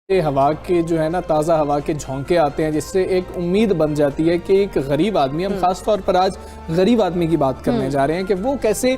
ہوا کے جو ہے نا تازہ ہوا کے جھونکے آتے ہیں جس سے ایک امید بن جاتی ہے کہ ایک غریب آدمی، ہم خاص طور پر آج غریب آدمی کی بات کرنے جا رہے ہیں کہ وہ کیسے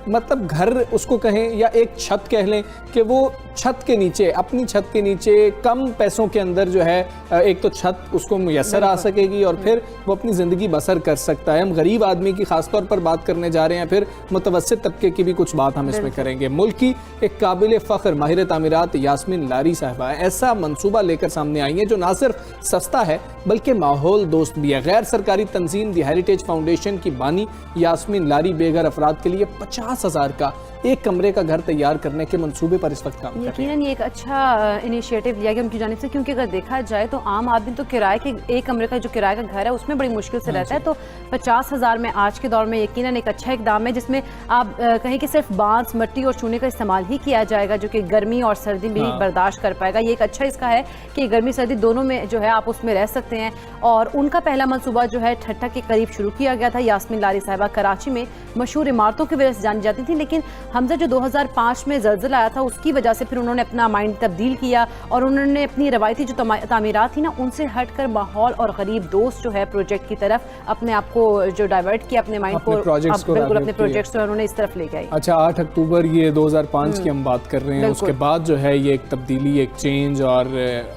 مطلب گھر اس کو کہیں یا ایک چھت کہہ لیں کہ وہ چھت کے نیچے، اپنی چھت کے نیچے کم پیسوں کے اندر جو ہے ایک تو چھت اس کو میسر آ سکے گی اور پھر وہ اپنی زندگی بسر کر سکتا ہے۔ ہم غریب آدمی کی خاص طور پر بات کرنے جا رہے ہیں، پھر متوسط طبقے کی بھی کچھ بات ہم اس میں کریں گے۔ ملک کی ایک قابل فخر ماہر تعمیرات یاسمین لاری صاحبہ ایسا منصوبہ لے کر سامنے آئی ہیں جو نہ صرف سستا ہے بلکہ ماحول دوست بھی ہے۔ غیر سرکاری تنظیم دی ہیریٹیج فاؤنڈیشن کی بانی یاسمین لاری بے گھر افراد کے لیے 50,000 کا ایک کمرے کا گھر تیار کرنے کے منصوبے پر اس وقت کام کر رہے ہیں۔ یقیناً یہ ایک اچھا انیشیٹو لیا گیا ان کی جانب سے، کیونکہ اگر دیکھا جائے تو عام آدمی تو کرائے کے ایک کمرے کا جو کرائے کا گھر ہے اس میں بڑی مشکل سے رہتا ہے، تو 50,000 میں آج کے دور میں یقیناً ایک اچھا اقدام ہے جس میں آپ کہیں کہ صرف بانس، مٹی اور چونے کا استعمال ہی کیا جائے گا جو کہ گرمی اور سردی بھی برداشت کر پائے گا۔ یہ ایک اچھا اس کا ہے کہ گرمی سردی دونوں میں جو ہے آپ اس میں رہ سکتے ہیں، اور ان کا پہلا منصوبہ جو ہے ٹھٹھا کے قریب شروع کیا گیا تھا۔ یاسمین لاری صاحبہ کراچی میں مشہور عمارتوں کی وجہ سے جانی جاتی تھی، لیکن حمزہ جو 2005 میں زلزلہ آیا تھا اس کی وجہ سے پھر انہوں نے اپنا مائنڈ تبدیل کیا اور انہوں نے اپنی روایتی جو تعمیرات تھی نا ان سے ہٹ کر ماحول اور غریب دوست جو ہے پروجیکٹ کی طرف اپنے آپ کو جو ڈائیورٹ کیا، اپنے مائنڈ کو بالکل اپنے پروجیکٹس کو انہوں نے اس طرف لے گئے۔ اچھا 8 اکتوبر یہ 2005 کی ہم بات کر رہے ہیں، اس کے بعد جو ہے یہ ایک تبدیلی، ایک چینج اور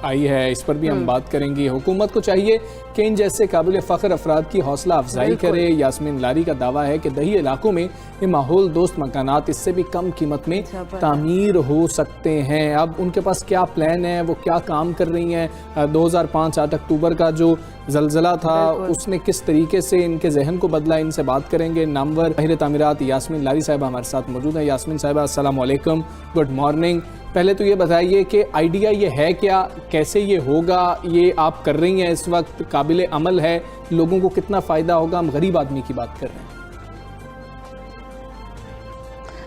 آئی ہے، اس پر بھی ہم بات کریں گے۔ حکومت کو چاہیے کہ ان جیسے قابل فخر افراد کی حوصلہ افزائی کرے۔ یاسمین لاری کا دعویٰ ہے کہ دیہی علاقوں میں یہ ماحول دوست مکانات اس سے بھی کم قیمت میں تعمیر ہو سکتے ہیں۔ اب ان کے پاس کیا پلان ہے، وہ کیا کام کر رہی ہیں؟ 2005 8 اکتوبر کا جو زلزلہ تھا اس نے کس طریقے سے ان کے ذہن کو بدلا، ان سے بات کریں گے۔ نامور ماہر تعمیرات یاسمین لاری صاحبہ ہمارے ساتھ موجود ہیں۔ یاسمین صاحبہ السلام علیکم، گڈ مارننگ۔ پہلے تو یہ بتائیے کہ آئیڈیا یہ ہے کیا، کیسے یہ ہوگا، یہ آپ کر رہی ہیں اس وقت، قابل عمل ہے، لوگوں کو کتنا فائدہ ہوگا؟ ہم غریب آدمی کی بات کر رہے ہیں۔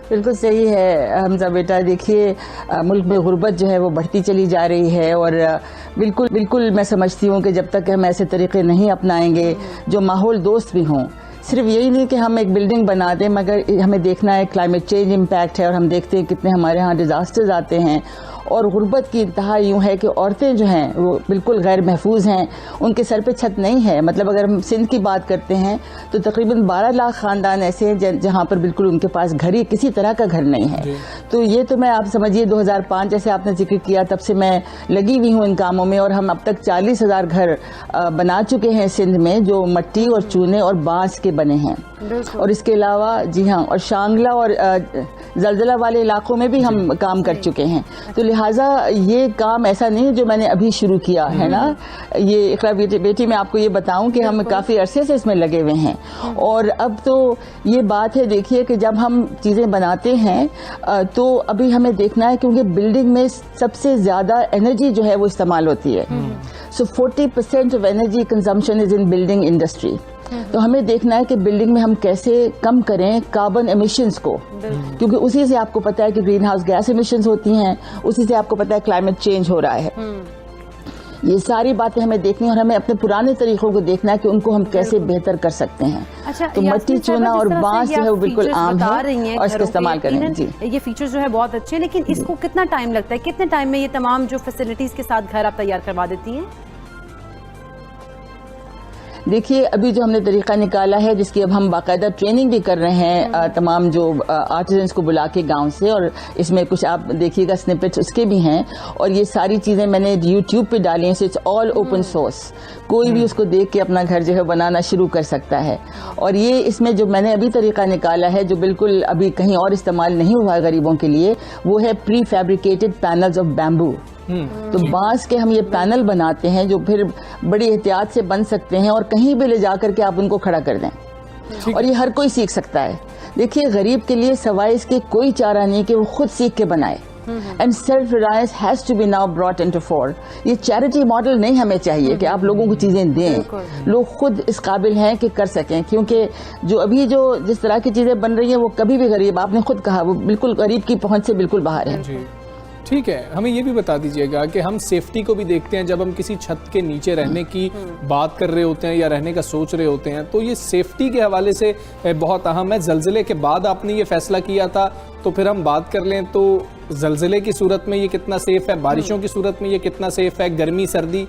بالکل صحیح ہے حمزہ بیٹا، دیکھیے ملک میں غربت جو ہے وہ بڑھتی چلی جا رہی ہے، اور بالکل میں سمجھتی ہوں کہ جب تک ہم ایسے طریقے نہیں اپنائیں گے جو ماحول دوست بھی ہوں، صرف یہی نہیں کہ ہم ایک بلڈنگ بنا دیں، مگر ہمیں دیکھنا ہے کلائمیٹ چینج امپیکٹ ہے، اور ہم دیکھتے ہیں کتنے ہمارے ہاں ڈیزاسٹرز آتے ہیں، اور غربت کی انتہا یوں ہے کہ عورتیں جو ہیں وہ بالکل غیر محفوظ ہیں، ان کے سر پہ چھت نہیں ہے۔ مطلب اگر ہم سندھ کی بات کرتے ہیں تو تقریباً 12 لاکھ خاندان ایسے ہیں جہاں پر بالکل ان کے پاس گھر ہی کسی طرح کا گھر نہیں ہے۔ تو یہ تو میں آپ سمجھیے 2005 جیسے آپ نے ذکر کیا تب سے میں لگی ہوئی ہوں ان کاموں میں، اور ہم اب تک 40,000 گھر بنا چکے ہیں سندھ میں جو مٹی اور چونے اور بانس کے بنے ہیں، اور اس کے علاوہ جی ہاں، اور شانگلہ اور زلزلہ والے علاقوں میں بھی ہم کام کر چکے ہیں۔ تو لہٰذا یہ کام ایسا نہیں ہے جو میں نے ابھی شروع کیا ہے نا، یہ اقرا بیٹی میں آپ کو یہ بتاؤں کہ ہم کافی عرصے سے اس میں لگے ہوئے ہیں، اور اب تو یہ بات ہے دیکھیے کہ جب ہم چیزیں بناتے ہیں تو ابھی ہمیں دیکھنا ہے کیونکہ بلڈنگ میں سب سے زیادہ انرجی جو ہے وہ استعمال ہوتی ہے، سو 40% of energy consumption is in building industry. تو ہمیں دیکھنا ہے کہ بلڈنگ میں ہم کیسے کم کریں کاربن ایمیشنز کو، کیونکہ اسی سے آپ کو پتا ہے کہ گرین ہاؤس گیس ایمیشنز ہوتی ہیں، اسی سے آپ کو پتا ہے کلائمیٹ چینج ہو رہا ہے۔ یہ ساری باتیں ہمیں دیکھنی اور ہمیں اپنے پرانے طریقوں کو دیکھنا ہے کہ ان کو ہم کیسے بہتر کر سکتے ہیں۔ تو مٹی چونا اور بانس جو ہے وہ بالکل عام ہے اور اس کا استعمال کریں۔ جی یہ فیچرز جو ہے بہت اچھے ہیں، لیکن اس کو کتنا ٹائم لگتا ہے؟ کتنے ٹائم میں یہ تمام جو فیسلٹیز کے ساتھ گھر آپ تیار کروا دیتی ہیں؟ دیکھیے ابھی جو ہم نے طریقہ نکالا ہے جس کی اب ہم باقاعدہ ٹریننگ بھی کر رہے ہیں تمام جو آرٹیزنس کو بلا کے گاؤں سے، اور اس میں کچھ آپ دیکھیے گا سنپٹس اس کے بھی ہیں، اور یہ ساری چیزیں میں نے یوٹیوب پہ ڈالی ہیں، اٹس آل اوپن سورس، کوئی بھی اس کو دیکھ کے اپنا گھر جو ہے بنانا شروع کر سکتا ہے۔ اور یہ اس میں جو میں نے ابھی طریقہ نکالا ہے جو بالکل ابھی کہیں اور استعمال نہیں ہوا ہے غریبوں کے لیے، وہ ہے پری فیبریکیٹڈ پینلز آف بیمبو۔ تو بانس کے ہم یہ پینل بناتے ہیں جو پھر بڑی احتیاط سے بن سکتے ہیں، اور کہیں بھی لے جا کر کے آپ ان کو کھڑا کر دیں، اور یہ ہر کوئی سیکھ سکتا ہے۔ دیکھیے غریب کے لیے سوائے اس کے کوئی چارہ نہیں کہ وہ خود سیکھ کے بنائے، and self reliance has to be now brought into fore. یہ چیریٹی ماڈل نہیں ہمیں چاہیے کہ آپ لوگوں کو چیزیں دیں، لوگ خود اس قابل ہیں کہ کر سکیں، کیونکہ جو ابھی جو جس طرح کی چیزیں بن رہی ہیں وہ کبھی بھی غریب، آپ نے خود کہا، وہ بالکل غریب کی پہنچ سے بالکل باہر ہے۔ ٹھیک ہے, ہمیں یہ بھی بتا دیجئے گا کہ ہم سیفٹی کو بھی دیکھتے ہیں جب ہم کسی چھت کے نیچے رہنے کی بات کر رہے ہوتے ہیں یا رہنے کا سوچ رہے ہوتے ہیں, تو یہ سیفٹی کے حوالے سے بہت اہم ہے. زلزلے کے بعد آپ نے یہ فیصلہ کیا تھا, تو پھر ہم بات کر لیں تو زلزلے کی صورت میں یہ کتنا سیف ہے, بارشوں کی صورت میں یہ کتنا سیف ہے, گرمی سردی؟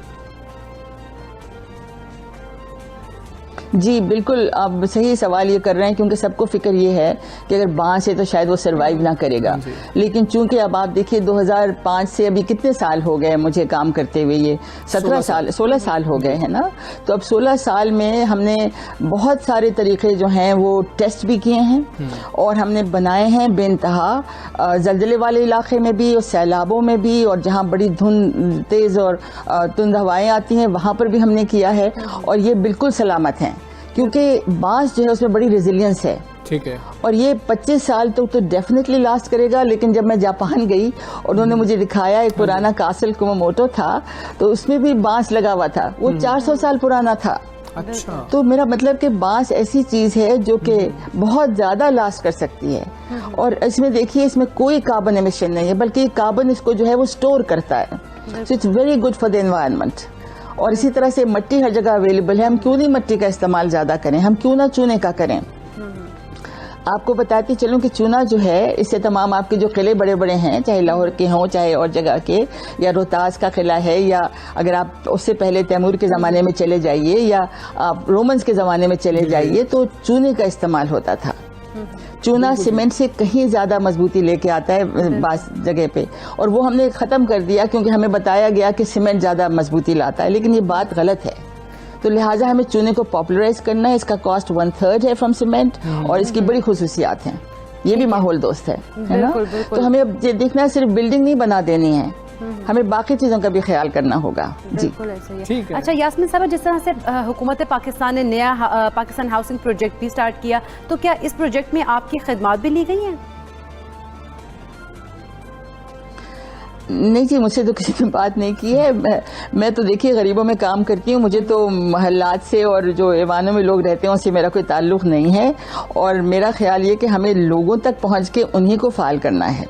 جی بالکل, آپ صحیح سوال یہ کر رہے ہیں, کیونکہ سب کو فکر یہ ہے کہ اگر بانس ہے تو شاید وہ سروائیو نہ کرے گا, لیکن چونکہ اب آپ دیکھیے 2005 سے ابھی کتنے سال ہو گئے مجھے کام کرتے ہوئے, یہ 16 سال ہو گئے ہیں نا. تو اب 16 سال میں ہم نے بہت سارے طریقے جو ہیں وہ ٹیسٹ بھی کیے ہیں اور ہم نے بنائے ہیں بے انتہا, زلزلے والے علاقے میں بھی اور سیلابوں میں بھی, اور جہاں بڑی دھند تیز اور تند ہوائیں آتی ہیں وہاں پر بھی ہم نے کیا ہے, اور یہ بالکل سلامت ہیں کیونکہ بانس جو ہے اس میں بڑی ریزیلینس ہے. ٹھیک ہے, اور یہ 25 سال تک تو ڈیفینیٹلی لاسٹ کرے گا. لیکن جب میں جاپان گئی اور انہوں نے مجھے دکھایا ایک پرانا کاسل کوموموٹو تھا, تو اس میں بھی بانس لگا ہوا تھا, وہ 400 سال پرانا تھا. اچھا, تو میرا مطلب کہ بانس ایسی چیز ہے جو کہ بہت زیادہ لاسٹ کر سکتی ہے. اور اس میں دیکھیے اس میں کوئی کاربن ایمیشن نہیں ہے, بلکہ کاربن اس کو جو ہے وہ اسٹور کرتا ہے. So it's very good for the environment. اور اسی طرح سے مٹی ہر جگہ اویلیبل ہے, ہم کیوں نہیں مٹی کا استعمال زیادہ کریں, ہم کیوں نہ چونے کا کریں. آپ کو بتاتی چلوں کہ چونا جو ہے اس سے تمام آپ کے جو قلعے بڑے بڑے ہیں, چاہے لاہور کے ہوں چاہے اور جگہ کے, یا روہتاس کا قلعہ ہے, یا اگر آپ اس سے پہلے تیمور کے زمانے میں چلے جائیے یا آپ رومنز کے زمانے میں چلے جائیے, تو چونے کا استعمال ہوتا تھا. چونا سیمنٹ سے کہیں زیادہ مضبوطی لے کے آتا ہے بعض جگہ پہ, اور وہ ہم نے ختم کر دیا کیونکہ ہمیں بتایا گیا کہ سیمنٹ زیادہ مضبوطی لاتا ہے, لیکن یہ بات غلط ہے. تو لہٰذا ہمیں چونے کو پاپولرائز کرنا ہے. اس کا کاسٹ 1/3 ہے فرام سیمنٹ, اور اس کی بڑی خصوصیات ہیں, یہ بھی ماحول دوست ہے نا. تو ہمیں اب یہ دیکھنا ہے صرف بلڈنگ نہیں بنا دینی ہے, ہمیں باقی چیزوں کا بھی خیال کرنا ہوگا. جی ٹھیک ہے. اچھا یاسمین صاحبہ, جس طرح سے حکومت پاکستان نے نیا پاکستان ہاؤسنگ پروجیکٹ بھی سٹارٹ کیا, تو کیا اس پروجیکٹ میں آپ کی خدمات بھی لی گئی ہیں؟ نہیں جی, مجھ سے تو کسی نے بات نہیں کی ہے. میں تو دیکھیے غریبوں میں کام کرتی ہوں, مجھے تو محلات سے اور جو ایوانوں میں لوگ رہتے ہیں ان سے میرا کوئی تعلق نہیں ہے. اور میرا خیال یہ کہ ہمیں لوگوں تک پہنچ کے انہی کو فعال کرنا ہے,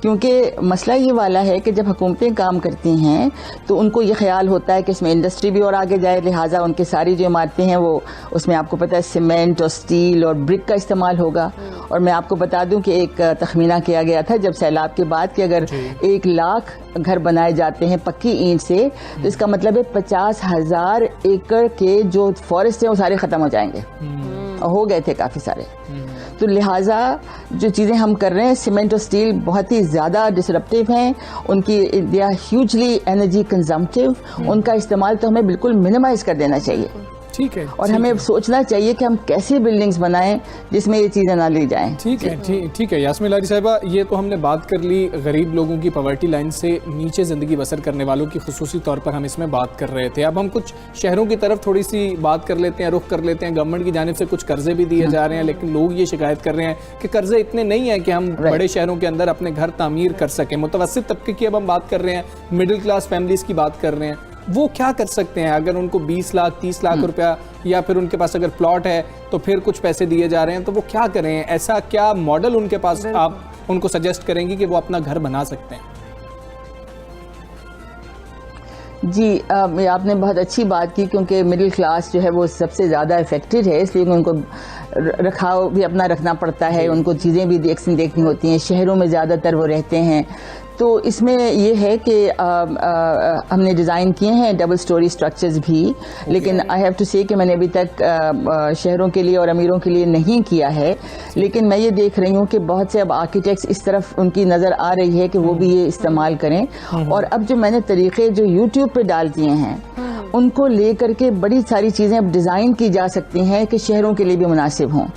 کیونکہ مسئلہ یہ والا ہے کہ جب حکومتیں کام کرتی ہیں تو ان کو یہ خیال ہوتا ہے کہ اس میں انڈسٹری بھی اور آگے جائے, لہٰذا ان کے ساری جو عمارتیں ہیں وہ اس میں آپ کو پتہ ہے سیمنٹ اور سٹیل اور برک کا استعمال ہوگا. اور میں آپ کو بتا دوں کہ ایک تخمینہ کیا گیا تھا جب سیلاب کے بعد کہ اگر 1 لاکھ گھر بنائے جاتے ہیں پکی اینٹ سے, تو اس کا مطلب ہے 50,000 ایکڑ کے جو فارسٹ ہیں وہ سارے ختم ہو جائیں گے, اور ہو گئے تھے کافی سارے. تو لہٰذا جو چیزیں ہم کر رہے ہیں, سیمنٹ اور سٹیل بہت ہی زیادہ ڈسرپٹیو ہیں, ان کی دے آر ہیوجلی انرجی کنزمپٹیو, ان کا استعمال تو ہمیں بالکل منیمائز کر دینا چاہیے. ٹھیک ہے, اور ہمیں سوچنا چاہیے کہ ہم کیسی بلڈنگز بنائیں جس میں یہ چیزیں نہ لی جائیں. ٹھیک ہے, ٹھیک ہے. یاسمین لاری صاحبہ, یہ تو ہم نے بات کر لی غریب لوگوں کی, پاورٹی لائن سے نیچے زندگی بسر کرنے والوں کی, خصوصی طور پر ہم اس میں بات کر رہے تھے. اب ہم کچھ شہروں کی طرف تھوڑی سی بات کر لیتے ہیں, رخ کر لیتے ہیں. گورنمنٹ کی جانب سے کچھ قرضے بھی دیے جا رہے ہیں, لیکن لوگ یہ شکایت کر رہے ہیں کہ قرضے اتنے نہیں ہیں کہ ہم بڑے شہروں کے اندر اپنے گھر تعمیر کر سکیں. متوسط طبقے کی اب ہم بات کر رہے ہیں, مڈل کلاس فیملیز کی بات کر رہے ہیں, وہ کیا کر سکتے ہیں اگر ان کو 20 لاکھ 30 لاکھ روپیہ, یا پھر ان کے پاس اگر پلاٹ ہے تو پھر کچھ پیسے دیے جا رہے ہیں, تو وہ کیا کریں؟ ایسا کیا ماڈل ان کے پاس آپ ان کو سجیسٹ کریں گی کہ وہ اپنا گھر بنا سکتے ہیں؟ جی آپ نے بہت اچھی بات کی, کیونکہ مڈل کلاس جو ہے وہ سب سے زیادہ افیکٹڈ ہے, اس لیے ان کو رکھاؤ بھی اپنا رکھنا پڑتا ہے, ان کو چیزیں بھی دیکھنی ہوتی ہیں. شہروں میں زیادہ تر وہ رہتے ہیں, تو اس میں یہ ہے کہ ہم نے ڈیزائن کیے ہیں ڈبل سٹوری سٹرکچرز بھی, لیکن آئی ہیو ٹو سے کہ میں نے ابھی تک شہروں کے لیے اور امیروں کے لیے نہیں کیا ہے. لیکن میں یہ دیکھ رہی ہوں کہ بہت سے اب آرکیٹیکٹس اس طرف ان کی نظر آ رہی ہے کہ وہ بھی یہ استعمال کریں. اور اب جو میں نے طریقے جو یوٹیوب پہ ڈال دیے ہیں ان کو لے کر کے بڑی ساری چیزیں اب ڈیزائن کی جا سکتی ہیں کہ شہروں کے لیے بھی مناسب ہوں.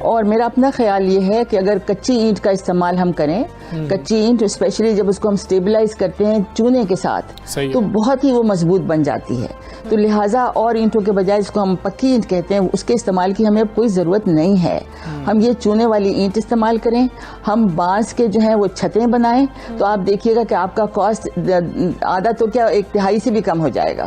اور میرا اپنا خیال یہ ہے کہ اگر کچی اینٹ کا استعمال ہم کریں, کچی اینٹ اسپیشلی جب اس کو ہم سٹیبلائز کرتے ہیں چونے کے ساتھ, تو بہت ہی وہ مضبوط بن جاتی ہے. تو لہٰذا اور اینٹوں کے بجائے جس کو ہم پکی اینٹ کہتے ہیں اس کے استعمال کی ہمیں کوئی ضرورت نہیں ہے. ہم یہ چونے والی اینٹ استعمال کریں, ہم بانس کے جو ہیں وہ چھتیں بنائیں, تو آپ دیکھیے گا کہ آپ کا کاسٹ آدھا تو کیا 1/3 سے بھی کم ہو جائے گا.